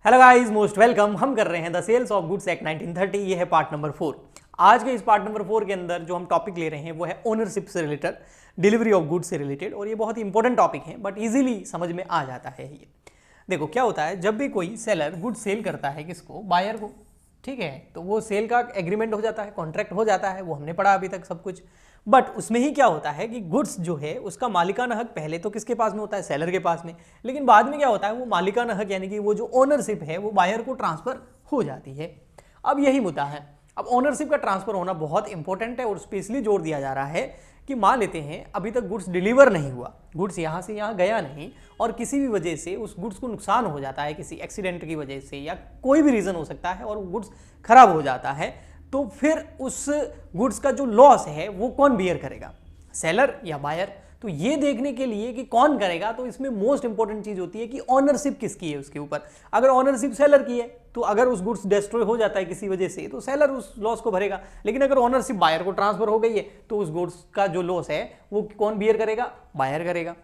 Hello guys, most welcome. हम कर रहे हैं the sales of goods act 1930। ये है पार्ट नंबर 4। आज के इस पार्ट नंबर 4 के अंदर जो हम टॉपिक ले रहे हैं वो है ओनरशिप से रिलेटेड, डिलीवरी ऑफ गुड्स से रिलेटेड। और ये बहुत ही इंपॉर्टेंट टॉपिक है, बट इजीली समझ में आ जाता है ये। देखो क्या होता है, जब भी कोई सेलर गुड्स सेल करता है किसको, बायर को, ठीक है, तो वो सेल का एग्रीमेंट हो जाता है, कॉन्ट्रैक्ट हो जाता है, वो हमने पढ़ा अभी तक सब कुछ। बट उसमें ही क्या होता है कि गुड्स जो है उसका मालिकाना हक पहले तो किसके पास में होता है, सेलर के पास में। लेकिन बाद में क्या होता है, वो मालिकाना हक यानी कि वो जो ओनरशिप है वो बायर को ट्रांसफर हो जाती है। अब यही मुद्दा है। अब ओनरशिप का ट्रांसफर होना बहुत इंपॉर्टेंट है और स्पेशली जोर दिया जा रहा है कि मान लेते हैं अभी तक गुड्स डिलीवर नहीं हुआ, गुड्स यहाँ से यहाँ गया नहीं, और किसी भी वजह से उस गुड्स को नुकसान हो जाता है, किसी एक्सीडेंट की वजह से या कोई भी रीज़न हो सकता है, और गुड्स खराब हो जाता है, तो फिर उस गुड्स का जो लॉस है वो कौन बियर करेगा, सेलर या बायर। तो ये देखने के लिए कि कौन करेगा, तो इसमें मोस्ट इंपॉर्टेंट चीज होती है कि ऑनरशिप किसकी है उसके ऊपर। अगर ऑनरशिप सेलर की है तो अगर उस गुड्स डिस्ट्रॉय हो जाता है किसी वजह से तो सेलर उस लॉस को भरेगा। लेकिन अगर ऑनरशिप बायर को ट्रांसफर हो गई है तो उस गुड्स का जो लॉस है वो कौन बियर करेगा, बायर करेगा।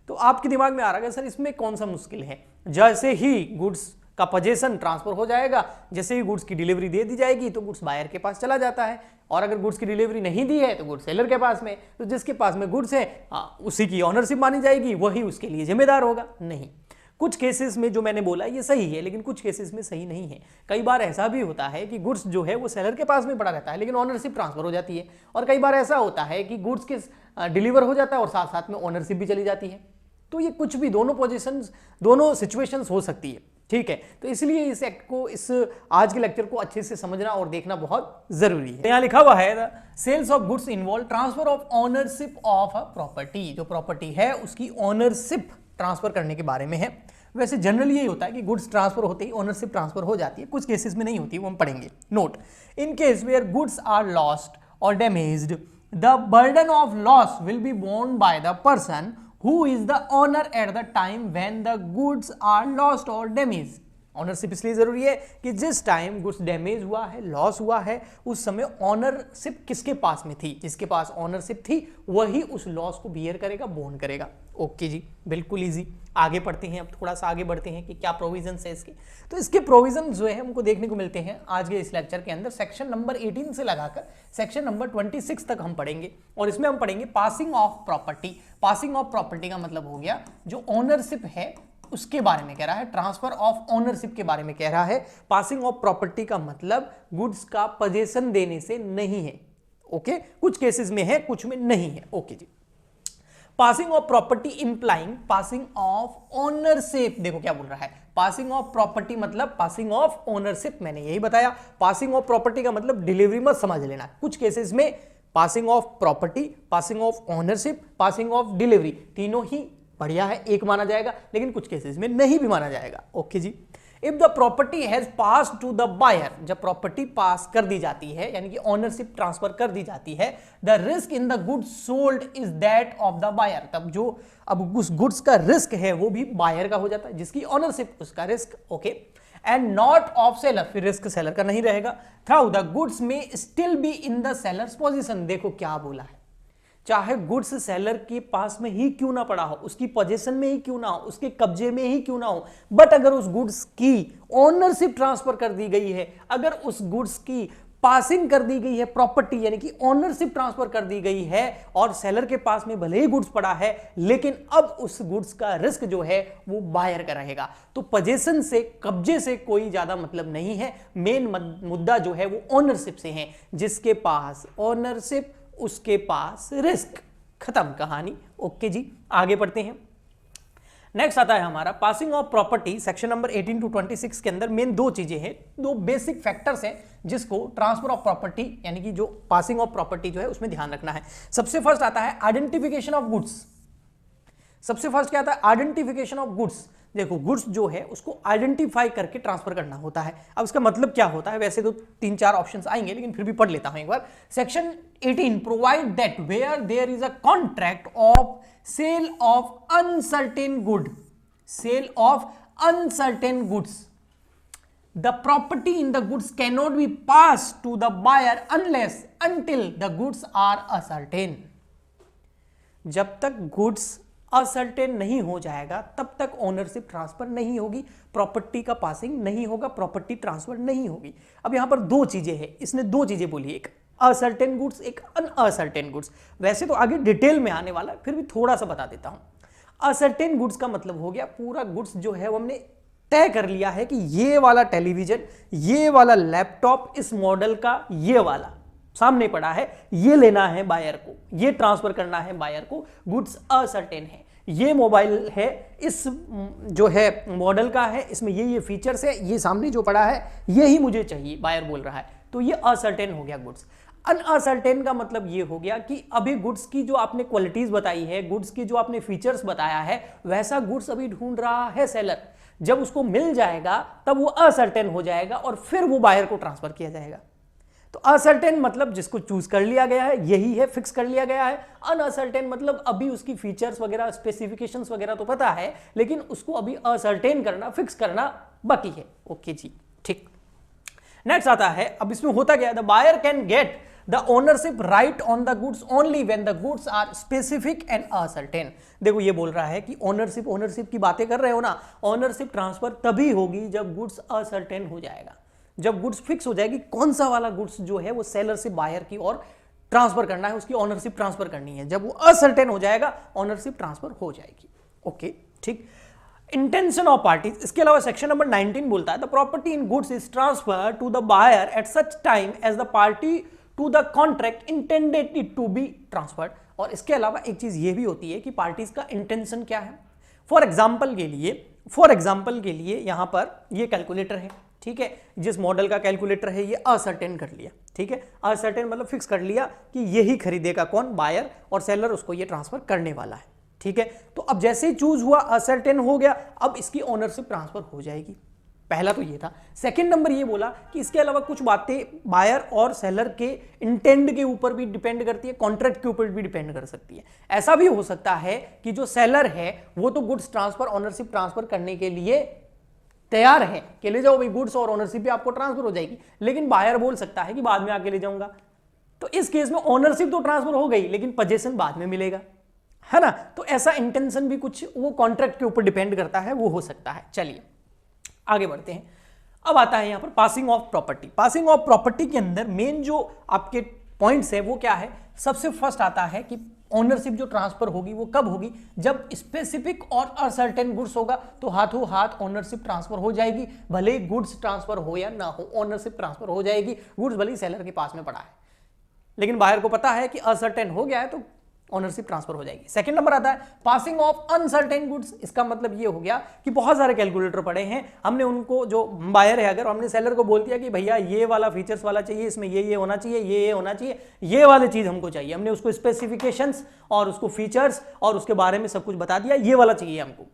तो आपके दिमाग में आ रहा है सर इसमें कौन सा मुश्किल है। जैसे ही गुड्स का पोजीशन ट्रांसफर हो जाएगा, जैसे ही गुड्स की डिलीवरी दे दी जाएगी तो गुड्स बायर के पास चला जाता है, और अगर गुड्स की डिलीवरी नहीं दी है तो गुड्स सेलर के पास में। तो जिसके पास में गुड्स है उसी की ऑनरशिप मानी जाएगी, वही उसके लिए जिम्मेदार होगा। नहीं, कुछ केसेस में जो मैंने बोला ये सही है, लेकिन कुछ केसेस में सही नहीं है। कई बार ऐसा भी होता है कि गुड्स जो है वो सेलर के पास में पड़ा रहता है लेकिन ऑनरशिप ट्रांसफर हो जाती है, और कई बार ऐसा होता है कि गुड्स के डिलीवर हो जाता है और साथ साथ में ऑनरशिप भी चली जाती है। तो ये कुछ भी दोनों पोजीशंस, दोनों सिचुएशंस हो सकती है, ठीक है। तो इसलिए इस एक्ट को, इस आज के लेक्चर को अच्छे से समझना और देखना बहुत जरूरी है। यहाँ लिखा हुआ है sales of goods involve transfer of ownership of a property. जो प्रॉपर्टी है उसकी ओनरशिप ट्रांसफर करने के बारे में है। वैसे जनरली यही होता है कि गुड्स ट्रांसफर होते ही ओनरशिप ट्रांसफर हो जाती है, कुछ केसेस में नहीं होती, वो हम पढ़ेंगे। Note, in case where goods are lost और damaged, the burden of loss will be borne by the person who is the owner at the time when the goods are lost or damaged। Ownership इसलिए जरूरी है कि जिस time goods damage हुआ है, loss हुआ है, उस समय ऑनरशिप किसके पास में थी, जिसके पास ऑनरशिप थी वही उस लॉस को बियर करेगा, बोन करेगा। ओके जी, बिल्कुल इजी। आगे पढ़ते हैं, अब थोड़ा सा आगे बढ़ते हैं कि क्या प्रोविजन है इसके। तो इसके प्रोविजन जो है हमको देखने को मिलते हैं आज के इस लेक्चर के अंदर। सेक्शन नंबर 18 से लगाकर सेक्शन नंबर 26 तक हम पढ़ेंगे, और इसमें हम पढ़ेंगे passing of property. Passing of property का मतलब हो गया जो ओनरशिप है उसके बारे में कह रहा है, ट्रांसफर ऑफ ओनरशिप के बारे में कह रहा है। पासिंग ऑफ प्रॉपर्टी का मतलब गुड्स का पोजीशन देने से नहीं है। ओके, कुछ केसेस में है, कुछ में नहीं है। ओके जी। Passing of property implying passing of ownership. देखो क्या बोल रहा है, पासिंग ऑफ प्रॉपर्टी मतलब पासिंग ऑफ ओनरशिप। मैंने यही बताया, पासिंग ऑफ प्रॉपर्टी का मतलब डिलीवरी मत समझ लेना। कुछ केसेस में passing of property, passing of ownership, passing of delivery, तीनों ही बढ़िया है, एक माना जाएगा, लेकिन कुछ केसेस में नहीं भी माना जाएगा। ओके जी। If the property has pass to the buyer, जब प्रॉपर्टी पास कर दी जाती है यानी कि ओनरशिप ट्रांसफर कर दी जाती है, the risk in the goods sold is that of the buyer. तब जो अब उस गुड्स का रिस्क है वो भी बायर का हो जाता है, जिसकी ओनरशिप उसका risk. Okay, and not of seller, फिर रिस्क सेलर का नहीं रहेगा। थ्रू द गुड्स में still be in the sellers position. देखो क्या बोला है, चाहे गुड्स सेलर के पास में ही क्यों ना पड़ा हो, उसकी पोजीशन में ही क्यों ना हो, उसके कब्जे में ही क्यों ना हो, बट अगर उस गुड्स की ओनरशिप ट्रांसफर कर दी गई है, अगर उस गुड्स की पासिंग कर दी गई है, प्रॉपर्टी यानी कि ओनरशिप ट्रांसफर कर दी गई है, और सेलर के पास में भले ही गुड्स पड़ा है लेकिन अब उस गुड्स का रिस्क जो है वो बायर का रहेगा। तो पोजीशन से, कब्जे से कोई ज्यादा मतलब नहीं है। मेन मुद्दा जो है वो ओनरशिप से है। जिसके पास ओनरशिप उसके पास रिस्क, खत्म कहानी। ओके जी, आगे बढ़ते हैं। नेक्स्ट आता है हमारा passing of property. Section number 18 to 26 के अंदर मेन दो चीजें हैं, दो बेसिक फैक्टर्स हैं जिसको ट्रांसफर ऑफ प्रॉपर्टी यानी कि जो पासिंग ऑफ प्रॉपर्टी जो है उसमें ध्यान रखना है। सबसे फर्स्ट आता है आइडेंटिफिकेशन ऑफ गुड्स। सबसे फर्स्ट क्या आता है, आइडेंटिफिकेशन ऑफ गुड्स। देखो गुड्स जो है उसको आइडेंटिफाई करके ट्रांसफर करना होता है। अब इसका मतलब क्या होता है, वैसे तो 3-4 ऑप्शंस आएंगे लेकिन फिर भी पढ़ लेता हूं एक बार। Section 18 provide that where there is a contract of sale of uncertain good, sale of uncertain goods, the property in the goods can not be pass to the buyer unless until the goods are ascertain. जब तक goods ascertain नहीं हो जाएगा तब तक ownership transfer नहीं होगी, property का पासिंग नहीं होगा, प्रॉपर्टी ट्रांसफर नहीं होगी। अब यहां पर दो चीजें हैं, इसने दो चीजें बोली, एक असर्टेन गुड्स, एक अनअसर्टेन गुड्स। वैसे तो आगे डिटेल में आने वाला है, फिर भी थोड़ा सा बता देता हूं। असर्टेन गुड्स का मतलब हो गया पूरा गुड्स जो है वो हमने तय कर लिया है कि ये वाला टेलीविजन, ये वाला लैपटॉप, इस मॉडल का ये वाला सामने पड़ा है, ये लेना है बायर को, ये ट्रांसफर करना है बायर को, गुड्स असर्टेन है। ये मोबाइल है, इस जो है मॉडल का है, इसमें ये फीचर्स है, ये सामने जो पड़ा है यही मुझे चाहिए, बायर बोल रहा है, तो ये असर्टेन हो गया गुड्स। अनअसर्टेन का मतलब ये हो गया कि अभी गुड्स की जो आपने क्वालिटीज बताई है, गुड्स की जो आपने फीचर्स बताया है, वैसा गुड्स अभी ढूंढ रहा है सेलर। जब उसको मिल जाएगा तब वो असर्टेन हो जाएगा और फिर वो बायर को ट्रांसफर किया जाएगा। तो असर्टेन मतलब जिसको चूज कर लिया गया है, यही है, फिक्स कर लिया गया है। अनअसर्टेन मतलब अभी उसकी फीचर्स वगैरह, स्पेसिफिकेशंस वगैरह तो पता है, लेकिन उसको अभी असर्टेन करना, फिक्स करना बाकी है। ओके जी, ठीक। नेक्स्ट आता है, अब इसमें होता क्या है, the buyer can get the ownership right on the goods only when the goods are specific and ascertain. देखो ये बोल रहा है कि ओनरशिप की बातें कर रहे हो ना, ओनरशिप ट्रांसफर तभी होगी जब गुड्स असर्टेन हो जाएगा, जब गुड्स फिक्स हो जाएगी कौन सा वाला गुड्स जो है वो सेलर से बायर की ओर ट्रांसफर करना है, उसकी ओनरशिप ट्रांसफर करनी है। जब वो असर्टेन हो जाएगा ओनरशिप ट्रांसफर हो जाएगी। ओके, ठीक। इंटेंशन ऑफ पार्टीज, इसके अलावा सेक्शन नंबर 19 बोलता है the property in goods is transfer to the buyer at such time as the party to the contract intended it to be transferred. और इसके अलावा एक चीज ये भी होती है कि पार्टीज का इंटेंशन क्या है। फॉर एग्जाम्पल के लिए यहां पर ये कैलकुलेटर है, ठीक है, जिस मॉडल का कैलकुलेटर है ये असर्टेन कर लिया, ठीक है, असर्टेन मतलब फिक्स कर लिया कि यही खरीदेगा कौन, बायर, और सेलर उसको ये ट्रांसफर करने वाला है, ठीक है। तो अब जैसे ही चूज हुआ, असर्टेन हो गया, अब इसकी ओनरशिप ट्रांसफर हो जाएगी। पहला तो ये था। सेकंड नंबर ये बोला कि इसके अलावा कुछ बातें बायर और सेलर के इंटेंड के ऊपर भी डिपेंड करती है, कॉन्ट्रैक्ट के ऊपर भी डिपेंड कर सकती है। ऐसा भी हो सकता है कि जो सेलर है वो तो गुड्स ट्रांसफर, ओनरशिप ट्रांसफर करने के लिए तैयार है कि ले जाओ भाई गुड्स, और ओनरशिप भी आपको ट्रांसफर हो जाएगी, लेकिन बायर बोल सकता है कि बाद में आके ले जाऊंगा। तो इस केस में ओनरशिप तो ट्रांसफर हो गई लेकिन पोजीशन बाद में मिलेगा, है ना। तो ऐसा इंटेंशन भी कुछ वो कॉन्ट्रैक्ट के ऊपर डिपेंड करता है, वो हो सकता है। चलिए आगे बढ़ते हैं। अब आता है यहां पर passing of property. Passing of property के अंदर मेन जो आपके पॉइंट्स है वो क्या है, सबसे फर्स्ट आता है कि ओनरशिप जो ट्रांसफर होगी वो कब होगी, जब स्पेसिफिक और असर्टेन गुड्स होगा तो हाथों हाथ ओनरशिप ट्रांसफर हो जाएगी, भले ही गुड्स ट्रांसफर हो या ना हो, ओनरशिप ट्रांसफर हो जाएगी। गुड्स भले ही सेलर के पास में पड़ा है लेकिन बायर को पता है कि असर्टेन हो गया है तो ओनरशिप ट्रांसफर हो जाएगी। सेकंड नंबर आता है पासिंग ऑफ अनसर्टेन गुड्स। इसका मतलब ये हो गया कि बहुत सारे कैलकुलेटर पड़े हैं, हमने उनको, जो बायर है अगर, हमने सेलर को बोल दिया कि भैया ये वाला फीचर्स वाला चाहिए, इसमें ये होना चाहिए, ये होना चाहिए, ये वाली चीज हमको चाहिए, हमने उसको स्पेसिफिकेशंस और उसको फीचर्स और उसके बारे में सब कुछ बता दिया, ये वाला चाहिए हमको,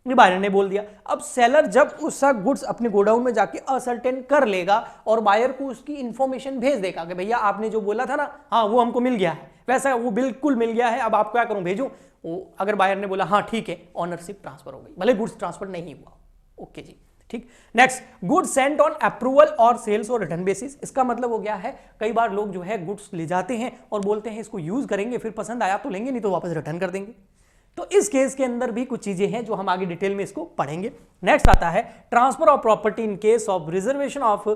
ये बायर ने बोल दिया। अब सेलर जब उसका गुड्स अपने गोडाउन में जाके असर्टेन कर लेगा और बायर को उसकी इंफॉर्मेशन भेज देगा कि भैया आपने जो बोला था ना, हाँ वो हमको मिल गया है, वैसा वो बिल्कुल मिल गया है, अब आप क्या करूं, भेजूं। वो अगर बायर ने बोला हाँ ठीक है, ओनरशिप ट्रांसफर हो गई, भले गुड्स ट्रांसफर नहीं हुआ। ओके जी, ठीक। Next, goods Saint on approval और सेल्स और रिटर्न बेसिस। इसका मतलब हो गया है कई बार लोग जो है गुड्स ले जाते हैं और बोलते हैं इसको यूज करेंगे, फिर पसंद आया तो लेंगे, नहीं तो वापस रिटर्न कर देंगे। तो इस केस के अंदर भी कुछ चीजें हैं जो हम आगे डिटेल में इसको पढ़ेंगे। नेक्स्ट आता है transfer of property in case of reservation of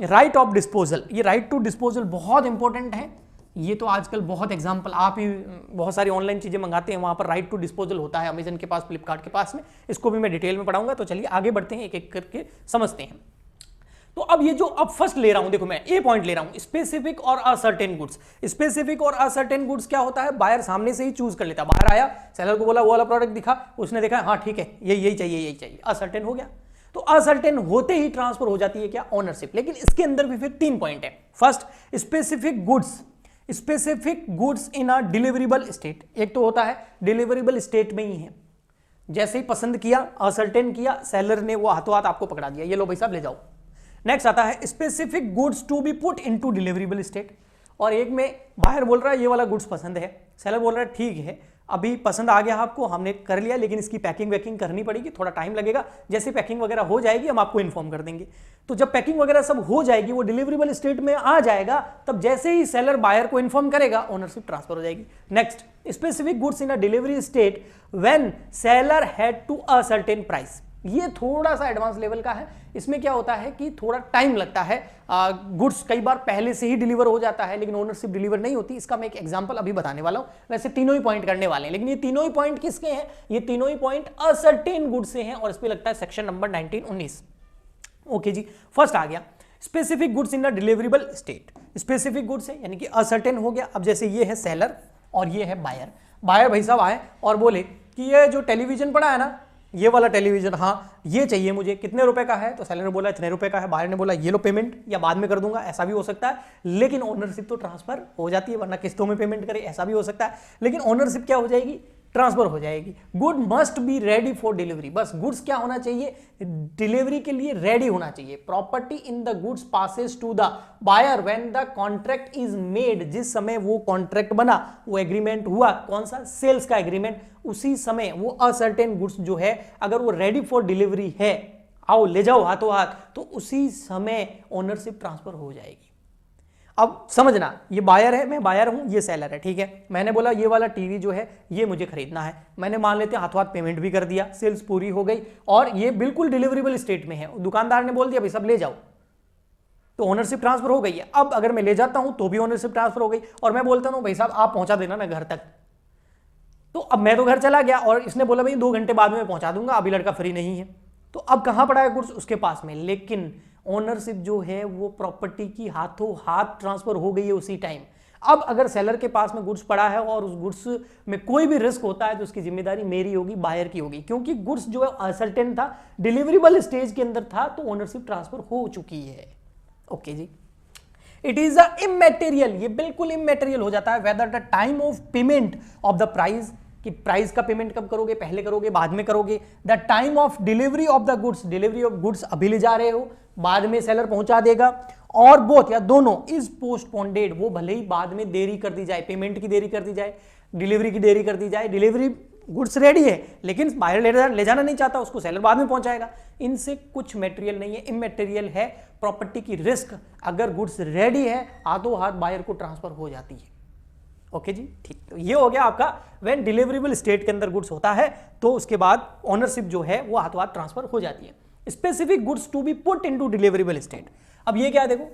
right of disposal. ये राइट टू डिस्पोजल बहुत इंपॉर्टेंट है, ये तो आजकल बहुत एग्जांपल, आप ही बहुत सारी ऑनलाइन चीजें मंगाते हैं, वहां पर राइट टू डिस्पोजल होता है, अमेजन के पास, फ्लिपकार्ट के पास में, इसको भी मैं डिटेल में पढ़ाऊंगा। तो चलिए आगे बढ़ते हैं, एक एक करके समझते हैं। तो अब ये जो अब फर्स्ट ले रहा हूं, देखो मैं ए पॉइंट ले रहा हूं, स्पेसिफिक और असर्टेन गुड्स। स्पेसिफिक और असर्टेन गुड्स क्या होता है, बायर सामने से ही चूज कर लेता, बाहर आया, सेलर को बोला वो वाला प्रोडक्ट दिखा, उसने देखा हाँ ठीक है यही चाहिए, यही चाहिए, असर्टेन हो गया। तो असर्टेन होते ही ट्रांसफर हो जाती है क्या, ओनरशिप। लेकिन इसके अंदर भी फिर 3 पॉइंट है। First, specific goods, specific goods in a deliverable state. एक तो होता है डिलीवरेबल स्टेट में ही है, जैसे ही पसंद किया, असर्टेन किया, सेलर ने वो हाथों हाथ आपको पकड़ा दिया, ये लो भाई साहब ले जाओ। नेक्स्ट आता है specific goods to be put into deliverable state. और एक में बायर बोल रहा है ये वाला गुड्स पसंद है, सेलर बोल रहा है ठीक है, अभी पसंद आ गया आपको, हमने कर लिया, लेकिन इसकी पैकिंग वैकिंग करनी पड़ेगी, थोड़ा टाइम लगेगा। जैसे पैकिंग वगैरह हो जाएगी हम आपको इन्फॉर्म कर देंगे। तो जब पैकिंग वगैरह सब हो जाएगी, वो डिलीवरेबल स्टेट में आ जाएगा, तब जैसे ही सेलर बायर को इन्फॉर्म करेगा ओनरशिप ट्रांसफर हो जाएगी। Next, specific goods in a delivery state when seller had to a certain price. ये थोड़ा सा एडवांस लेवल का है। इसमें क्या होता है कि थोड़ा टाइम लगता है, गुड्स कई बार पहले से ही डिलीवर हो जाता है लेकिन ओनरशिप डिलीवर नहीं होती। इसका मैं एक एग्जांपल अभी बताने वाला हूं। वैसे तीनों ही पॉइंट करने वाले हैं, लेकिन ये तीनों ही पॉइंट किसके हैं? ये तीनों ही पॉइंट असर्टेन गुड्स से हैं, और इस पे लगता है सेक्शन नंबर 19-19। ओके जी, फर्स्ट आ गया specific goods in the deliverable state. Specific goods है यानी कि असर्टेन हो गया। अब जैसे ये है सेलर और ये है बायर। बायर भाई साहब आए और बोले कि ये जो टेलीविजन पड़ा है ना, ये वाला टेलीविजन, हाँ ये चाहिए मुझे, कितने रुपए का है? तो सेलर ने बोला इतने रुपए का है। बायर ने बोला ये लो पेमेंट, या बाद में कर दूंगा, ऐसा भी हो सकता है। लेकिन ओनरशिप तो ट्रांसफर हो जाती है, वरना किस्तों में पेमेंट करे, ऐसा भी हो सकता है। लेकिन ओनरशिप क्या हो जाएगी? ट्रांसफर हो जाएगी। Good must be ready for delivery. बस गुड्स क्या होना चाहिए? डिलीवरी के लिए रेडी होना चाहिए। Property in the goods passes to the buyer when the contract is made. जिस समय वो कॉन्ट्रैक्ट बना, वो एग्रीमेंट हुआ, कौन सा? सेल्स का एग्रीमेंट, उसी समय वो असर्टेन गुड्स जो है अगर वो रेडी फॉर डिलीवरी है, आओ ले जाओ हाथों हाथ, तो उसी समय ओनरशिप ट्रांसफर हो जाएगी। अब समझना, ये बायर है, मैं बायर हूं, ये सेलर है, ठीक है। मैंने बोला ये वाला टीवी जो है ये मुझे खरीदना है। मैंने मान लेते हैं हाथों हाथ पेमेंट भी कर दिया, सेल्स पूरी हो गई और ये बिल्कुल डिलीवरेबल स्टेट में है। दुकानदार ने बोल दिया भाई सब ले जाओ, तो ओनरशिप ट्रांसफर हो गई है। अब अगर मैं ले जाता हूं तो भी ओनरशिप ट्रांसफर हो गई, और मैं बोलता हूं भाई साहब आप पहुंचा देना ना घर तक, तो अब मैं तो घर चला गया और इसने बोला भाई 2 घंटे बाद में पहुंचा दूंगा, अभी लड़का फ्री नहीं है। तो अब कहां पड़ा है गुड्स? उसके पास में। लेकिन ओनरशिप जो है वो प्रॉपर्टी की हाथों हाथ ट्रांसफर हो गई है उसी टाइम। अब अगर सेलर के पास में गुड्स पड़ा है और उस गुड्स में कोई भी रिस्क होता है तो उसकी जिम्मेदारी मेरी होगी, बायर की होगी, क्योंकि गुड्स जो है असर्टेन था, डिलीवरेबल स्टेज के अंदर था, तो ओनरशिप ट्रांसफर हो चुकी है। ओके जी। इट इज अ इमैटेरियल, ये बिल्कुल इमैटेरियल हो जाता है whether the time of payment of the price, कि प्राइस का पेमेंट कब करोगे, पहले करोगे बाद में करोगे। The time of delivery of the goods, delivery of goods अभी ले जा रहे हो, बाद में सेलर पहुंचा देगा, और बोथ या दोनों इज पोस्टपोन्डेड, वो भले ही बाद में देरी कर दी जाए, पेमेंट की देरी कर दी जाए, डिलीवरी की देरी कर दी जाए, डिलीवरी गुड्स रेडी है लेकिन बायर ले जाना नहीं चाहता, उसको सेलर बाद में पहुंचाएगा। इनसे कुछ मटेरियल नहीं है, इमैटेरियल है। प्रॉपर्टी की रिस्क अगर गुड्स रेडी है हाथों हाथ बायर को ट्रांसफर हो जाती है। ओके जी, ठीक। तो ये हो गया आपका व्हेन डिलीवरेबल स्टेट के अंदर गुड्स होता है तो उसके बाद ओनरशिप जो है वो हाथों हाथ ट्रांसफर हो जाती है। Specific goods to be put into deliverable state. अब ये क्या है, देखो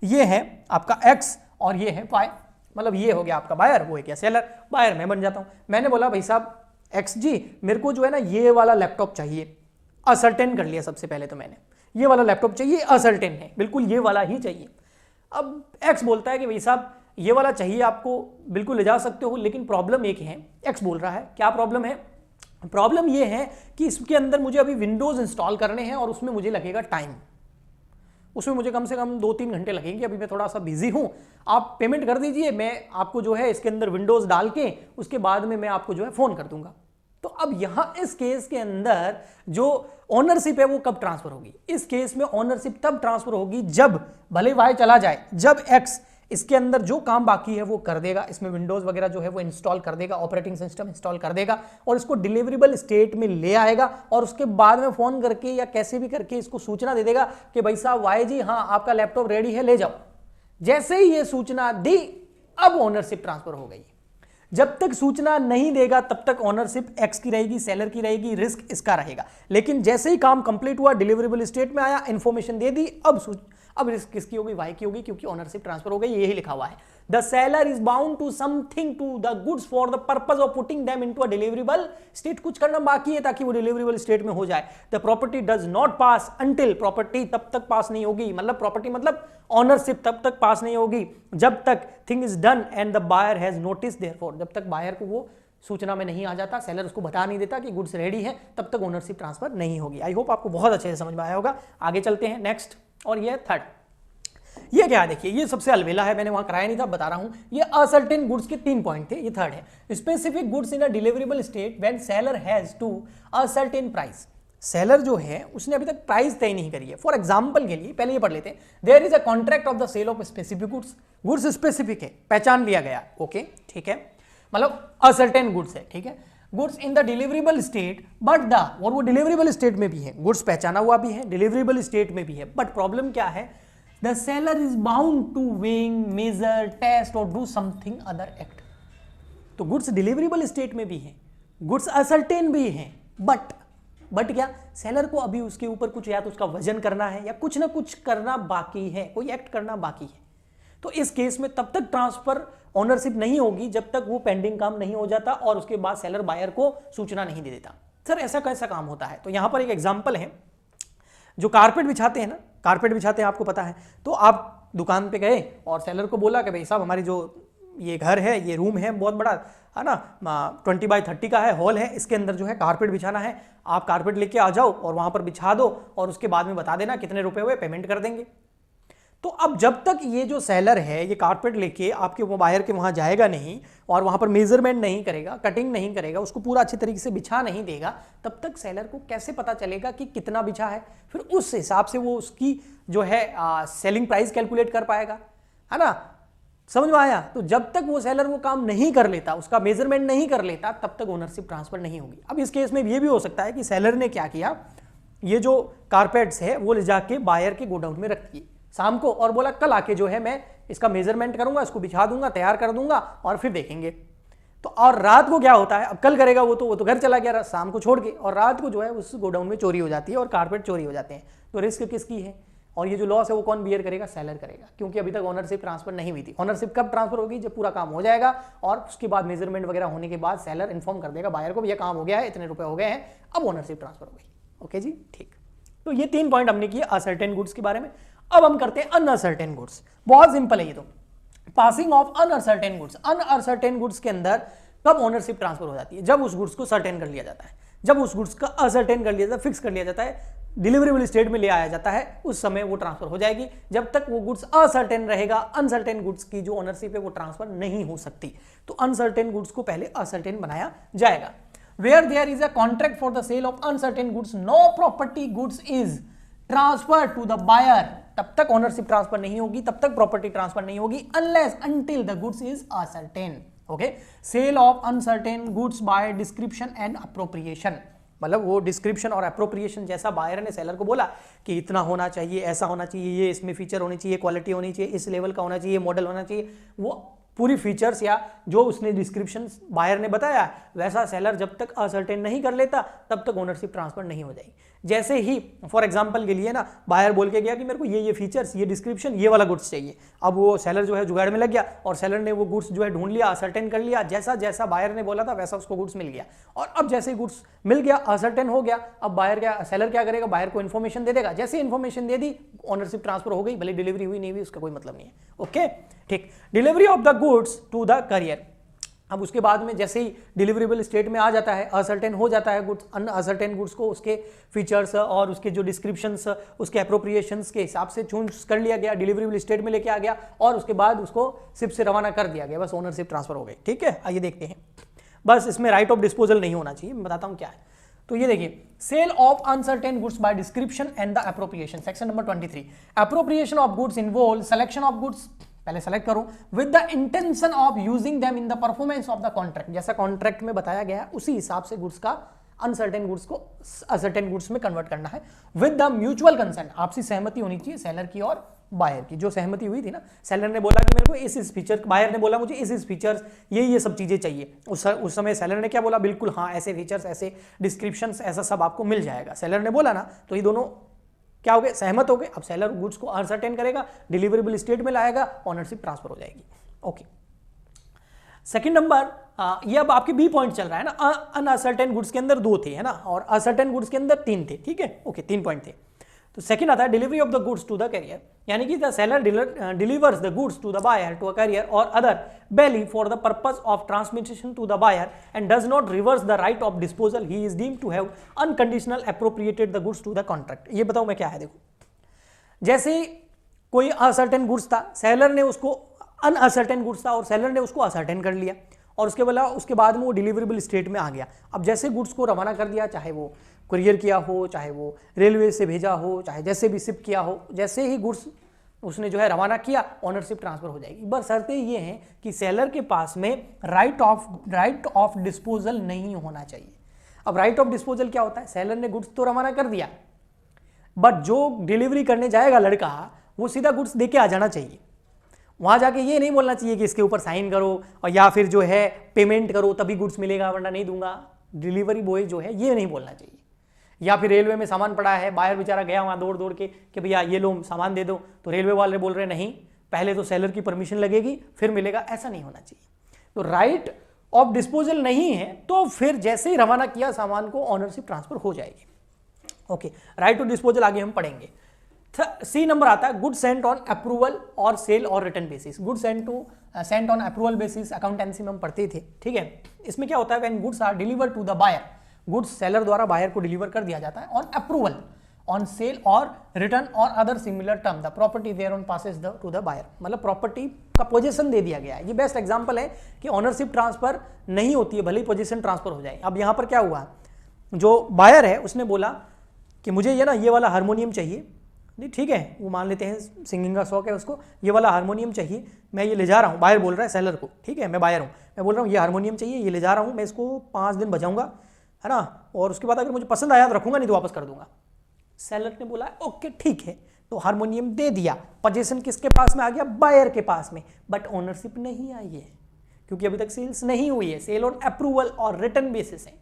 ये है आपका एक्स और ये है वाई, मतलब ये हो गया आपका बायर, वो है क्या सेलर। बायर मैं बन जाता हूं। मैंने बोला भाई साहब एक्स जी मेरे को जो है ना ये वाला लैपटॉप चाहिए, असर्टेन कर लिया सबसे पहले तो मैंने, ये वाला लैपटॉप चाहिए, असर्टेन है बिल्कुल ये वाला ही चाहिए। अब एक्स बोलता है कि भाई साहब ये वाला चाहिए आपको, बिल्कुल ले जा सकते हो, लेकिन प्रॉब्लम एक है। एक्स बोल रहा है क्या प्रॉब्लम है? प्रॉब्लम ये है कि इसके अंदर मुझे अभी विंडोज इंस्टॉल करने हैं और उसमें मुझे लगेगा टाइम, उसमें मुझे कम से कम 2-3 घंटे लगेंगे, अभी मैं थोड़ा सा बिजी हूं, आप पेमेंट कर दीजिए, मैं आपको जो है इसके अंदर विंडोज डाल के उसके बाद में मैं आपको जो है फोन कर दूंगा। तो अब यहां इस केस के अंदर जो ओनरशिप है वो कब ट्रांसफर होगी? इस केस में ओनरशिप तब ट्रांसफर होगी जब भले वाई चला जाए, जब एक्स इसके अंदर जो काम बाकी है वो कर देगा, इसमें विंडोज वगैरह जो है वो इंस्टॉल कर देगा, ऑपरेटिंग सिस्टम इंस्टॉल कर देगा और इसको डिलीवरेबल स्टेट में ले आएगा, और उसके बाद में फोन करके या कैसे भी करके इसको सूचना दे देगा कि भाई साहब वाई जी हाँ आपका लैपटॉप रेडी है ले जाओ। जैसे ही ये सूचना दी अब ओनरशिप ट्रांसफर हो गई। जब तक सूचना नहीं देगा तब तक ओनरशिप एक्स की रहेगी, सेलर की रहेगी, रिस्क इसका रहेगा। लेकिन जैसे ही काम कंप्लीट हुआ, डिलीवरेबल स्टेट में आया, इंफॉर्मेशन दे दी, अब रिस्क किसकी होगी? वाई की होगी, क्योंकि ओनरशिप ट्रांसफर हो गई, यही लिखा हुआ है। The seller is bound to something to the goods for the purpose of putting them into a deliverable state. कुछ करना बाकी है ताकि वो डिलीवरेबल स्टेट में हो जाए। The property does not pass until, property तब तक पास नहीं होगी, मतलब प्रॉपर्टी मतलब ओनरशिप तब तक पास नहीं होगी जब तक thing is done and the buyer has notice therefore, जब तक बायर को वो सूचना में नहीं आ जाता, सेलर उसको बता नहीं देता कि गुड्स रेडी है, तब तक ओनरशिप ट्रांसफर नहीं होगी। आई होप आपको बहुत अच्छे से समझ में आया होगा। आगे चलते हैं नेक्स्ट, और ये थर्ड। ये क्या है देखिए, ये सबसे अलबेला है, मैंने वहां कराया नहीं था, बता रहा हूं। ये असर्टेन गुड्स के 3 पॉइंट थे, ये थर्ड है। Specific goods in a deliverable state when seller has to a certain price. Seller जो है उसने अभी तक प्राइस तय नहीं करी है। फॉर एग्जांपल के लिए पहले ये पढ़ लेते हैं। There is a contract of the sale of specific goods. Goods specific है, पहचान लिया गया, ओके ठीक है। मतलब असर्टेन गुड्स है, ठीक है, goods in the deliverable state but the, और वो डिलीवरेबल स्टेट में भी है, गुड्स पहचाना हुआ भी है, डिलीवरेबल स्टेट में भी है, बट प्रॉब्लम क्या है, the seller is bound to weighing, measure, test और डू समथिंग अदर एक्ट। तो गुड्स डिलीवरेबल स्टेट में भी है, गुड्स असर्टेन भी है, बट क्या, सेलर को अभी उसके ऊपर कुछ या तो उसका वजन करना है या कुछ ना कुछ करना बाकी है, कोई एक्ट करना बाकी है। तो इस केस में तब तक ट्रांसफर ओनरशिप नहीं होगी जब तक वो पेंडिंग काम नहीं हो जाता और उसके बाद सेलर बायर को सूचना नहीं दे देता। सर ऐसा कैसा काम होता है, तो यहां पर एक एग्जांपल है, जो कारपेट बिछाते हैं ना, कारपेट बिछाते हैं आपको पता है, तो आप दुकान पे गए और सेलर को बोला कि भाई साहब हमारी जो ये घर है, ये रूम है बहुत बड़ा है ना, 20x30 का है, हॉल है, इसके अंदर जो है कारपेट बिछाना है, आप कारपेट लेके आ जाओ और वहां पर बिछा दो और उसके बाद में बता देना कितने रुपए हुए, पेमेंट कर देंगे। तो अब जब तक ये जो सेलर है ये कारपेट लेके आपके वो बायर के वहां जाएगा नहीं और वहां पर मेजरमेंट नहीं करेगा, कटिंग नहीं करेगा, उसको पूरा अच्छी तरीके से बिछा नहीं देगा, तब तक सेलर को कैसे पता चलेगा कि कितना बिछा है, फिर उस हिसाब से वो उसकी जो है सेलिंग प्राइस कैलकुलेट कर पाएगा, है ना, समझ में आया। तो जब तक वो सेलर वो काम नहीं कर लेता, उसका मेजरमेंट नहीं कर लेता, तब तक ओनरशिप ट्रांसफर नहीं होगी। अब इस केस में ये भी हो सकता है कि सेलर ने क्या किया, ये जो कारपेट्स है वो ले जाके बायर के गोडाउन में रख दिए शाम को और बोला कल आके जो है मैं इसका मेजरमेंट करूंगा, इसको बिछा दूंगा, तैयार कर दूंगा और फिर देखेंगे। तो और रात को क्या होता है, अब कल करेगा वो तो घर चला गया शाम को छोड़ के, और रात को जो है उस गोडाउन में चोरी हो जाती है और कारपेट चोरी हो जाते हैं। तो रिस्क किसकी है, और ये जो लॉस है वो कौन बियर करेगा, सेलर करेगा, क्योंकि अभी तक ओनरशिप ट्रांसफर नहीं हुई थी। ओनरशिप कब ट्रांसफर होगी, जब पूरा काम हो जाएगा और उसके बाद मेजरमेंट वगैरह होने के बाद सेलर इन्फॉर्म कर देगा बायर को, ये काम हो गया है, इतने रुपए हो गए हैं, अब ओनरशिप ट्रांसफर हो गई। ओके जी, ठीक। तो ये 3 पॉइंट हमने किए असर्टेन गुड्स के बारे में। अब हम करते हैं अनअसर्टेन गुड्स। बहुत सिंपल है ये तो, passing of uncertain goods. Uncertain goods के अंदर कब ओनरशिप ट्रांसफर हो जाती है, जब उस गुड्स को सर्टेन कर लिया जाता है, जब उस गुड्स का असर्टेन कर लिया जाता है, फिक्स कर लिया जाता है, डिलीवरेबल स्टेट में ले आया जाता है, उस समय वो ट्रांसफर हो जाएगी। जब तक वो गुड्स असर्टेन रहेगा, अनसर्टेन गुड्स की जो ओनरशिप है वो ट्रांसफर नहीं हो सकती। तो अनसर्टेन गुड्स को पहले असर्टेन बनाया जाएगा। Where there is a contract for the sale of uncertain goods, no property goods is transfer to the buyer, तब तक ओनरशिप ट्रांसफर नहीं होगी, तब तक प्रॉपर्टी ट्रांसफर नहीं होगी, unless until the goods is ascertain. Okay, sale of uncertain goods by description and appropriation, मतलब वो डिस्क्रिप्शन और अप्रोप्रिएशन जैसा बायर ने सेलर को बोला कि इतना होना चाहिए, ऐसा होना चाहिए, ये इसमें फीचर होनी चाहिए, क्वालिटी होनी चाहिए, इस लेवल का होना चाहिए, मॉडल होना चाहिए, वो पूरी फीचर्स या जो उसने डिस्क्रिप्शन बायर ने बताया वैसा सेलर जब तक असर्टेन नहीं कर लेता तब तक ओनरशिप ट्रांसफर नहीं हो जाएगी। जैसे ही फॉर एग्जांपल के लिए ना बायर बोल के गया कि मेरे को ये फीचर्स, ये डिस्क्रिप्शन, ये वाला गुड्स चाहिए, अब वो सेलर जो है जुगाड़ में लग गया और सेलर ने वो गुड्स जो है ढूंढ लिया, असर्टेन कर लिया, जैसा जैसा बायर ने बोला था वैसा उसको गुड्स मिल गया, और अब जैसे गुड्स मिल गया, असर्टेन हो गया, अब बायर क्या, सेलर क्या करेगा, बायर को इन्फॉर्मेशन दे देगा, जैसे information they the ownership transfer हो गई, भले डिलीवरी हुई नहीं हुई उसका कोई मतलब नहीं है। ओके, ठीक। Delivery of the goods to the carrier, अब उसके बाद में जैसे ही डिलीवरेबल स्टेट में आ जाता है, असर्टेन हो जाता है गुड्स, अनअसर्टेन गुड्स को उसके फीचर्स और उसके जो डिस्क्रिप्शंस, उसके अप्रोप्रिएशंस के हिसाब से चूज कर लिया गया, डिलीवरेबल स्टेट में लेके आ गया और उसके बाद उसको शिप से रवाना कर दिया गया, बस ओनरशिप ट्रांसफर हो गई। ठीक है, आइए देखते हैं। बस इसमें राइट ऑफ डिस्पोजल नहीं होना चाहिए, मैं बताता हूं क्या है। तो ये देखिए, sale of uncertain goods by description and the appropriation, section number 23। Appropriation of goods involve selection of goods, पहले सेलेक्ट करो, with the intention of using them in the performance of the contract, जैसा contract में बताया गया उसी हिसाब से goods का अनसर्टेन गुड्स को असर्टेन गुड्स में कन्वर्ट करना है, विद द म्यूचुअल कंसेंट, आपसी सहमति होनी चाहिए सेलर की और बायर की। जो सहमति हुई थी ना, सेलर ने बोला कि मेरे को इस फीचर, बायर ने बोला मुझे इस फीचर्स, ये सब चीजें चाहिए, उस समय सेलर ने क्या बोला, बिल्कुल हाँ, ऐसे फीचर्स, ऐसे डिस्क्रिप्शंस, ऐसा सब आपको मिल जाएगा, सेलर ने बोला ना, तो ये दोनों क्या हो गए, सहमत हो गए। अब सेलर गुड्स को अनसर्टेन करेगा, डिलीवरेबल स्टेट में लाएगा, ओनरशिप ट्रांसफर हो जाएगी। ओके, सेकंड नंबर, ये अब आपके बी पॉइंट चल रहा है ना, अनअसर्टेन गुड्स के अंदर 2 थे, है ना, और असर्टेन गुड्स के अंदर 3 थे। ठीक है, ओके, 3 पॉइंट थे। तो सेकंड आता है delivery of the goods to the carrier, यानी कि the seller delivers the goods to the buyer, to a carrier और other belly for the purpose of transmission to the buyer and does not reverse the right of disposal, he is deemed to have unconditional appropriated the goods to the contract। ये बताओ मैं क्या है, देखो, जैसे कोई ascertain goods था, seller ने उसको, अनअसर्टेन गुड्स था और सेलर ने उसको असर्टेन कर लिया और उसके बाद में वो डिलीवरेबल स्टेट में आ गया। अब जैसे गुड्स को रवाना कर दिया, चाहे वो कुरियर किया हो, चाहे वो रेलवे से भेजा हो, चाहे जैसे भी शिप किया हो, जैसे ही गुड्स उसने जो है रवाना किया, ऑनरशिप ट्रांसफर हो जाएगी। बस शर्तें ये हैं कि सेलर के पास में राइट ऑफ डिस्पोजल नहीं होना चाहिए। अब राइट ऑफ डिस्पोजल क्या होता है? सेलर ने गुड्स तो रवाना कर दिया, बट जो डिलीवरी करने जाएगा लड़का, वो सीधा गुड्स देके आ जाना चाहिए। वहां जाके ये नहीं बोलना चाहिए कि इसके ऊपर साइन करो और या फिर जो है पेमेंट करो तभी गुड्स मिलेगा वरना नहीं दूंगा। डिलीवरी बॉय जो है ये नहीं बोलना चाहिए। या फिर रेलवे में सामान पड़ा है, बायर बेचारा गया वहां दौड़ दौड़ के कि भैया ये लो सामान दे दो, तो रेलवे वाले बोल रहे नहीं, पहले तो सेलर की परमिशन लगेगी फिर मिलेगा। ऐसा नहीं होना चाहिए। तो राइट ऑफ डिस्पोजल नहीं है तो फिर जैसे ही रवाना किया सामान को ऑनरशिप ट्रांसफर हो जाएगी। ओके, राइट टू डिस्पोजल आगे हम पढ़ेंगे। सी नंबर आता है गुड सेंट ऑन अप्रूवल और सेल और return basis. Good Saint on approval basis accountancy में हम पढ़ते थे, ठीक है। इसमें क्या होता है? When goods are deliver to the buyer, goods seller द्वारा बायर को डिलीवर कर दिया जाता है। ऑन अप्रूवल, ऑन सेल और रिटर्न और other similar term, the property there on passes to the buyer, मतलब प्रॉपर्टी का पोजीशन दे दिया गया है। ये बेस्ट एग्जांपल है कि ऑनरशिप ट्रांसफर नहीं होती है भले ही पोजीशन ट्रांसफर हो जाए। अब यहां पर क्या हुआ, जो बायर है उसने बोला कि मुझे ये ना ये वाला हारमोनियम चाहिए, नहीं ठीक है, वो मान लेते हैं सिंगिंग का शौक है उसको, ये वाला हारमोनियम चाहिए, मैं ये ले जा रहा हूँ। बायर बोल रहा है सेलर को, ठीक है मैं बायर हूँ, मैं बोल रहा हूँ ये हारमोनियम चाहिए, ये ले जा रहा हूँ, मैं इसको 5 दिन बजाऊंगा, है ना, और उसके बाद अगर मुझे पसंद आया तो रखूंगा, नहीं तो वापस कर दूंगा। सेलर ने बोला ओके ठीक है, तो हारमोनियम दे दिया। पोजीशन किसके पास में आ गया? बायर के पास में, बट ओनरशिप नहीं आई है क्योंकि अभी तक सेल्स नहीं हुई है। सेल ऑन अप्रूवल और रिटर्न बेसिस है।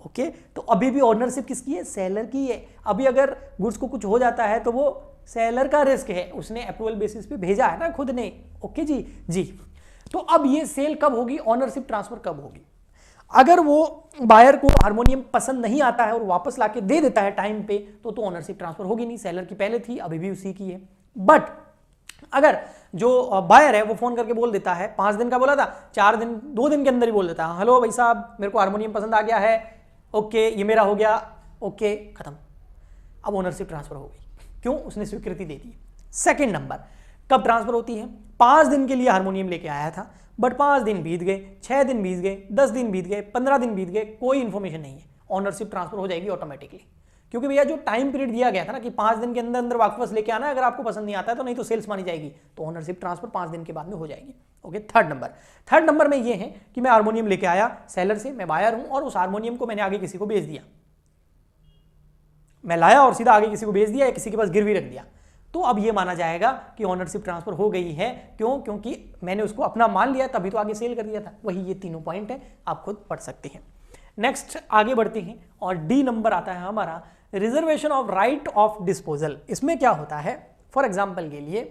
ओके, तो अभी भी ओनरशिप किसकी है? सेलर की है। अभी अगर गुड्स को कुछ हो जाता है तो वो सेलर का रिस्क है, उसने अप्रूवल बेसिस पे भेजा है ना खुद ने। ओके जी। तो अब ये सेल कब होगी, ऑनरशिप ट्रांसफर कब होगी? अगर वो बायर को हारमोनियम पसंद नहीं आता है और वापस लाके दे देता है टाइम पे, तो ऑनरशिप ट्रांसफर होगी नहीं। सेलर की पहले थी, अभी भी उसी की है। बट अगर जो बायर है वो फोन करके बोल देता है, 5 दिन का बोला था, 2 दिन के अंदर ही बोल देता है, हेलो भाई साहब मेरे को हारमोनियम पसंद आ गया है, ओके ये मेरा हो गया, ओके खत्म, अब ओनरशिप ट्रांसफर हो गई। क्यों? उसने स्वीकृति दे दी। सेकंड नंबर, कब ट्रांसफर होती है? 5 दिन के लिए हारमोनियम लेके आया था, बट 5 दिन बीत गए, 6 दिन बीत गए, 10 दिन बीत गए, 15 दिन बीत गए, कोई इंफॉर्मेशन नहीं है, ऑनरशिप ट्रांसफर हो जाएगी ऑटोमेटिकली। क्योंकि भैया जो टाइम पीरियड दिया गया था ना कि 5 दिन के अंदर अंदर वापस लेके आना है, अगर आपको पसंद नहीं आता है तो, नहीं तो सेल्स मानी जाएगी, तो ऑनरशिप ट्रांसफर 5 दिन के बाद में हो जाएगी। ओके, थर्ड नंबर में ये है कि मैं हारमोनियम लेके आया सेलर से, मैं बायर हूं और उस हारमोनियम को मैंने आगे किसी को बेच दिया। मैं लाया और सीधा आगे किसी को बेच दिया या किसी के पास गिरवी रख दिया, तो अब ये माना जाएगा कि ऑनरशिप ट्रांसफर हो गई है। क्यों? क्योंकि मैंने उसको अपना मान लिया, तभी तो आगे सेल कर दिया था। वही ये तीनों पॉइंट है, आप खुद पढ़ सकते हैं। नेक्स्ट आगे बढ़ते हैं और डी नंबर आता है हमारा reservation of right of disposal. इसमें क्या होता है, फॉर एग्जाम्पल के लिए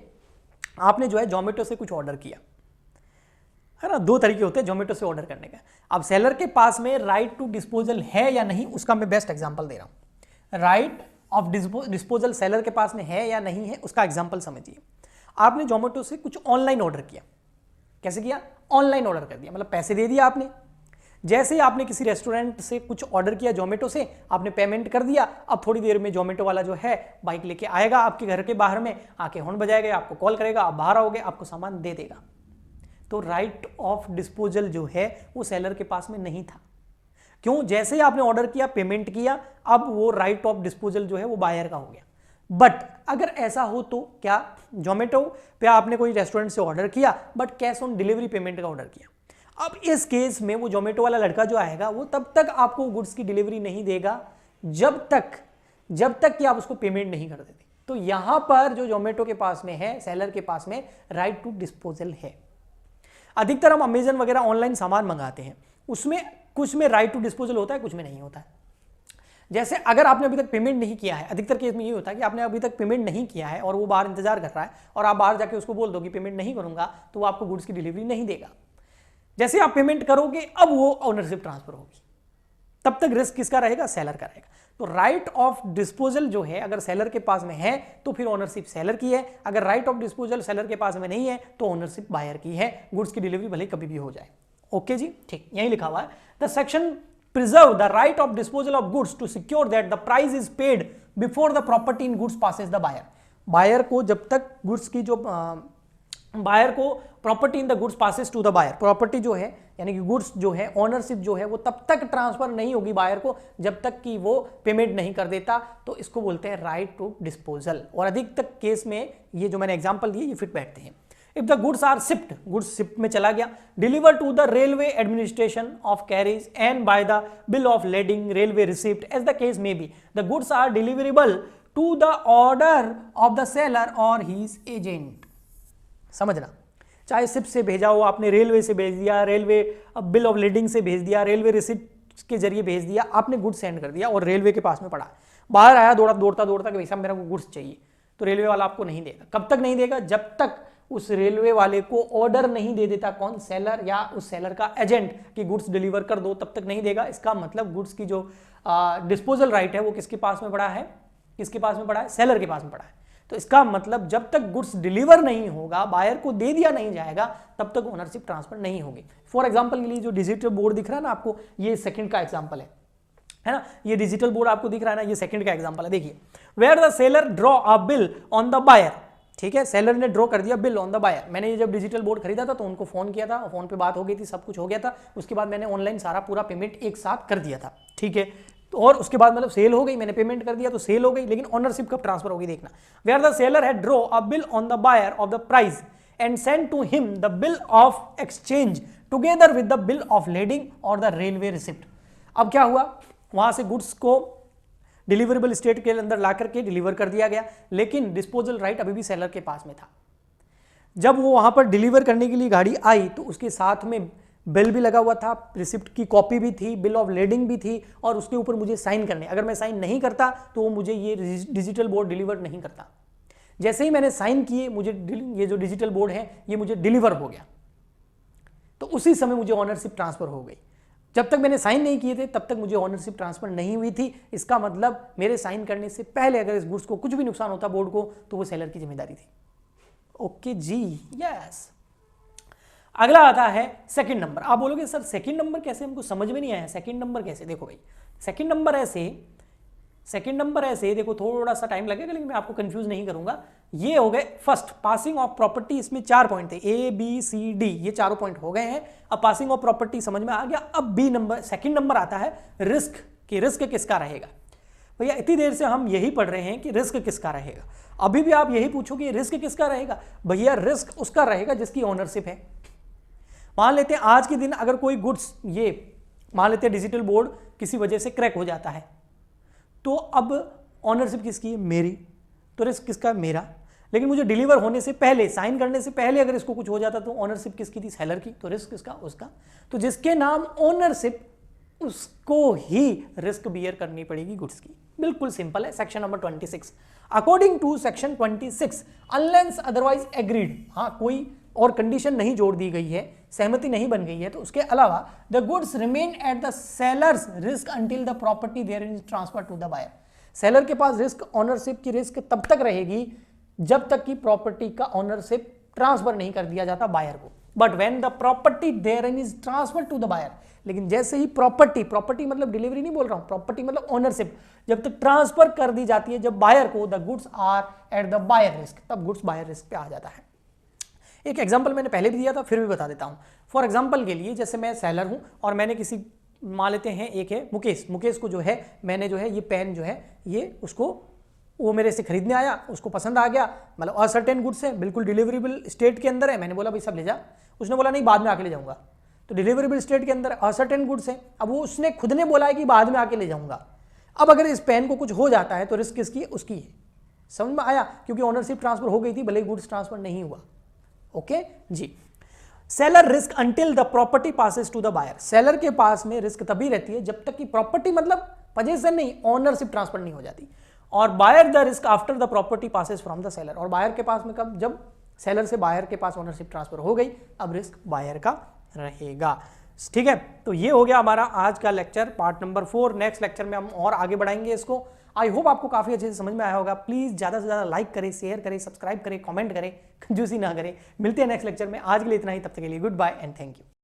आपने जो है जोमेटो से कुछ ऑर्डर किया, है ना, 2 तरीके होते हैं जोमेटो से ऑर्डर करने का। अब सेलर के पास में राइट टू डिस्पोजल है या नहीं, उसका मैं बेस्ट एग्जांपल दे रहा हूं। राइट ऑफ डिस्पोजल सेलर के पास में है या नहीं है, उसका एग्जांपल समझिए। आपने जोमेटो से कुछ ऑनलाइन ऑर्डर किया। कैसे किया? ऑनलाइन ऑर्डर कर दिया, मतलब पैसे दे दिया आपने। जैसे ही आपने किसी रेस्टोरेंट से कुछ ऑर्डर किया जोमेटो से, आपने पेमेंट कर दिया, अब थोड़ी देर में जोमेटो वाला जो है बाइक लेके आएगा आपके घर के बाहर में, आके हॉर्न बजाएगा, आपको कॉल करेगा, आप बाहर आओगे, आपको सामान दे देगा। तो राइट ऑफ डिस्पोजल जो है वो सेलर के पास में नहीं था। क्यों? जैसे ही आपने ऑर्डर किया, पेमेंट किया, अब वो राइट ऑफ डिस्पोजल जो है वो बायर का हो गया। बट अगर ऐसा हो तो क्या, जोमेटो पे आपने कोई रेस्टोरेंट से ऑर्डर किया but cash on delivery payment का ऑर्डर किया, अब इस केस में वो जोमेटो वाला लड़का जो आएगा वो तब तक आपको गुड्स की डिलीवरी नहीं देगा जब तक कि आप उसको पेमेंट नहीं कर देते। तो यहां पर जो जोमेटो के पास में है, सेलर के पास में राइट टू डिस्पोजल है। अधिकतर हम अमेजन वगैरह ऑनलाइन सामान मंगाते हैं, उसमें कुछ में राइट टू डिस्पोजल होता है, कुछ में नहीं होता है। जैसे अगर आपने अभी तक पेमेंट नहीं किया है, अधिकतर केस में ये होता है कि आपने अभी तक पेमेंट नहीं किया है और वो बाहर इंतजार कर रहा है और आप बाहर जाके उसको बोल दो कि पेमेंट नहीं करूंगा, तो वो आपको गुड्स की डिलीवरी नहीं देगा। जैसे आप पेमेंट करोगे अब वो ओनरशिप ट्रांसफर होगी, तब तक रिस्क किसका रहेगा? सेलर का रहेगा। तो राइट ऑफ डिस्पोजल जो है अगर सेलर के पास में है तो फिर ओनरशिप सेलर की है, अगर राइट ऑफ डिस्पोजल सेलर के पास में नहीं है तो ओनरशिप बायर की है। गुड्स की डिलीवरी भले कभी भी हो जाए। ओके जी, ठीक, यही लिखा हुआ है। The section preserve the right of disposal of goods to secure that the price is paid before the property in goods passes the buyer. Buyer को जब तक गुड्स की जो बायर को property in the goods passes to the buyer, property जो है यानी कि गुड्स जो है, ओनरशिप जो है वो तब तक ट्रांसफर नहीं होगी बायर को जब तक कि वो पेमेंट नहीं कर देता, तो इसको बोलते हैं राइट टू डिस्पोजल। और अधिकतर केस में ये जो मैंने एग्जांपल दिए ये फिट बैठते हैं। If the goods are shipped, goods ship में चला गया, deliver to the railway administration of carriage and by the bill of lading railway receipt as the case may be, the goods are deliverable to the order of the seller और his agent. समझना, चाहे ship से भेजा हो आपने, railway से भेज दिया, रेलवे बिल ऑफ लेडिंग से भेज दिया, रेलवे रिसिप्ट के जरिए भेज दिया, आपने गुड्स सेंड कर दिया और रेलवे के पास में पड़ा, बाहर आया दौड़ता कि भाई साहब मेरा को गुड्स चाहिए, तो रेलवे वाला आपको नहीं देगा। कब तक नहीं देगा? जब तक उस रेलवे वाले को ऑर्डर नहीं दे देता, कौन? सेलर या उस सेलर का एजेंट कि गुड्स डिलीवर कर दो, तब तक नहीं देगा। इसका मतलब गुड्स की जो डिस्पोजल राइट है वो किसके पास में पड़ा है? किसके पास में पड़ा है? सेलर के पास में पड़ा है। तो इसका मतलब जब तक गुड्स डिलीवर नहीं होगा, बायर को दे दिया नहीं जाएगा, तब तक ओनरशिप ट्रांसफर नहीं होगी। फॉर एग्जांपल के लिए जो डिजिटल बोर्ड दिख रहा है ना आपको, ये सेकंड का एग्जांपल है ना, ये डिजिटल बोर्ड आपको दिख रहा है ना, ये सेकंड का एग्जांपल है। देखिए, where the seller draw a bill on the buyer, ठीक है, सेलर ने ड्रॉ कर दिया बिल ऑन द बायर। मैंने ये जब डिजिटल बोर्ड खरीदा था तो उनको फोन किया था, फोन पे बात हो गई थी, सब कुछ हो गया था, उसके बाद मैंने ऑनलाइन सारा पूरा पेमेंट एक साथ कर दिया था, ठीक है। तो और उसके बाद मतलब सेल हो गई, मैंने पेमेंट कर दिया तो सेल हो गई, लेकिन ओनरशिप कब ट्रांसफर होगी देखना। Where the seller had draw a bill on the buyer of the price and send to him the bill of exchange together with the bill of lading और द रेलवे रिसिप्ट। अब क्या हुआ, वहां से goods को deliverable state के अंदर ला करके डिलीवर कर दिया गया, लेकिन डिस्पोजल राइट अभी भी सेलर के पास में था। जब वो वहां पर डिलीवर करने के लिए गाड़ी आई तो उसके साथ में बिल भी लगा हुआ था, रिसिप्ट की कॉपी भी थी, बिल ऑफ लेडिंग भी थी, और उसके ऊपर मुझे साइन करने, अगर मैं साइन नहीं करता तो वो मुझे ये डिजिटल बोर्ड डिलीवर नहीं करता। जैसे ही मैंने साइन किए, मुझे ये जो डिजिटल बोर्ड है ये मुझे डिलीवर हो गया, तो उसी समय मुझे ऑनरशिप ट्रांसफर हो गई। जब तक मैंने साइन नहीं किए थे तब तक मुझे ऑनरशिप ट्रांसफर नहीं हुई थी। इसका मतलब मेरे साइन करने से पहले अगर इस गुड्स को कुछ भी नुकसान होता बोर्ड को, तो वो सेलर की जिम्मेदारी थी। ओके जी, यस। अगला आता है सेकंड नंबर। आप बोलोगे सर सेकंड नंबर कैसे, हमको समझ में नहीं आया सेकंड नंबर कैसे। देखो भाई, सेकंड नंबर ऐसे देखो, थोड़ा सा टाइम लगेगा लेकिन मैं आपको कंफ्यूज नहीं करूंगा। ये हो गए फर्स्ट, पासिंग ऑफ प्रॉपर्टी, इसमें 4 पॉइंट थे, ए बी सी डी, ये चारों पॉइंट हो गए हैं। अब पासिंग ऑफ प्रॉपर्टी समझ में आ गया। अब बी नंबर, सेकंड नंबर आता है रिस्क, कि रिस्क किसका रहेगा। भैया इतनी देर से हम यही पढ़ रहे हैं कि रिस्क किसका रहेगा, अभी भी आप यही पूछो कि रिस्क किसका रहेगा। भैया रिस्क उसका रहेगा जिसकी ओनरशिप है। मान लेते हैं आज के दिन अगर कोई गुड्स, ये मान लेते हैं डिजिटल बोर्ड किसी वजह से क्रैक हो जाता है, तो अब ऑनरशिप किसकी है? मेरी। तो रिस्क किसका? मेरा। लेकिन मुझे डिलीवर होने से पहले, साइन करने से पहले अगर इसको कुछ हो जाता तो ऑनरशिप किसकी थी? सेलर की। तो रिस्क किसका? उसका। तो जिसके नाम ओनरशिप, उसको ही रिस्क बियर करनी पड़ेगी गुड्स की। बिल्कुल सिंपल है। Section number 26, according to section 26 unless otherwise agreed, हाँ कोई और कंडीशन नहीं जोड़ दी गई है, सहमति नहीं बन गई है, तो उसके अलावा the goods remain at the seller's risk until the property there is transfer to the buyer. Seller के पास रिस्क, ऑनरशिप की रिस्क तब तक रहेगी जब तक कि प्रॉपर्टी का ऑनरशिप ट्रांसफर नहीं कर दिया जाता बायर को। But when the property there is transfer to the buyer, लेकिन जैसे ही प्रॉपर्टी मतलब डिलीवरी नहीं बोल रहा हूं, प्रॉपर्टी मतलब ओनरशिप जब तक ट्रांसफर कर दी जाती है जब बायर को, the goods are at the buyer risk, तब गुड्स बायर रिस्क पे आ जाता है। एक एग्जांपल मैंने पहले भी दिया था, फिर भी बता देता हूं। फॉर एग्जांपल के लिए, जैसे मैं सेलर हूं और मैंने किसी, मान लेते हैं एक है मुकेश को जो है मैंने जो है ये पेन जो है ये उसको, वो मेरे से खरीदने आया, उसको पसंद आ गया, मतलब असर्टेन गुड्स है, बिल्कुल डिलीवरेबल स्टेट के अंदर है। मैंने बोला भाई सब ले जा, उसने बोला नहीं बाद में आके ले जाऊंगा। तो डिलीवरेबल स्टेट के अंदर असर्टेन गुड्स है, अब वो उसने खुद ने बोला है कि बाद में आके ले जाऊंगा। अब अगर इस पेन को कुछ हो जाता है तो रिस्क किसकी है? उसकी है। समझ में आया? क्योंकि ऑनरशिप ट्रांसफर हो गई थी, भले गुड्स ट्रांसफर नहीं हुआ। ओके जी। Seller risk until the property passes to the buyer, seller के पास में रिस्क तभी रहती है जब तक कि प्रॉपर्टी मतलब पोजीशन नहीं, ओनरशिप ट्रांसफर नहीं हो जाती। और buyer the risk after the property passes from the seller, और बायर के पास में कब? जब सेलर से बायर के पास ओनरशिप ट्रांसफर हो गई, अब रिस्क बायर का रहेगा। ठीक है, तो ये हो गया हमारा आज का lecture, part number 4। Next lecture में हम और आगे बढ़ाएंगे इसको। आई होप आपको काफी अच्छे से समझ में आया होगा। प्लीज ज्यादा से ज्यादा लाइक करें, शेयर करें, सब्सक्राइब करें, कमेंट करें, कंजूसी ना करें। मिलते हैं नेक्स्ट लेक्चर में। आज के लिए इतना ही, तब तक के लिए goodbye and thank you.